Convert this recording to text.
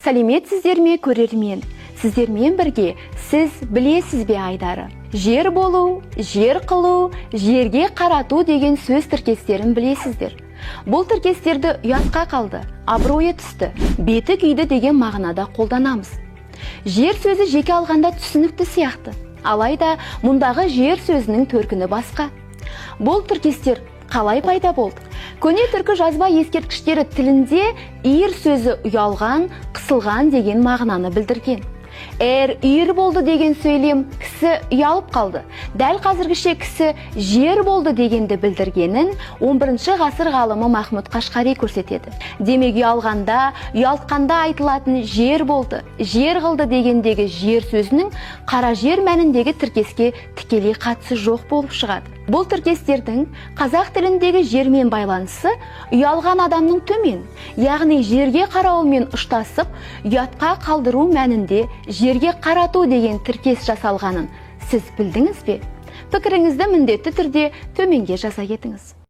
Сәлеметсіздер ме, көрермен? Сіздермен бірге сіз білесіз бе Айдары? Жер болу, жер қылу, жерге қарату деген сөз тіркестерін білесіздер. Бұл тіркестерді ұятқа қалды, абыройы түсті, беті күйді деген мағынада қолданамыз. Жер сөзі жеке алғанда түсінікті сияқты, алайда мұндағы жер сөзінің төркіні басқа. Бұл тіркестер қалай пайда болды? Көне түркі жазба ескерткіштері тілінде үйір сөзі ұялған, қысылған деген мағынаны білдірген. Үйір болды деген сөйлем кісі ұялып қалды. Дәл қазіргіше кісі жер болды дегенді білдіргенін 11 ғасыр ғалымы Махмұд Қашқари көрсетеді. Демек ұялғанда, ұялтқанда айтылатын жер болды, жер қылды дегендегі жер сөзінің қара жер мәніндегі тіркеске тікелей қатысы жоқ болып шығады. Бұл тіркестердің қазақ тіліндегі жермен байланысы ұялған адамның төмен, яғни жерге қарауымен ұштасып, ұятқа қалдыру мәнінде жерге қарату деген тіркес жасалғанын сіз білдіңіз бе? Пікіріңізді міндетті түрде төменге жаза кетіңіз.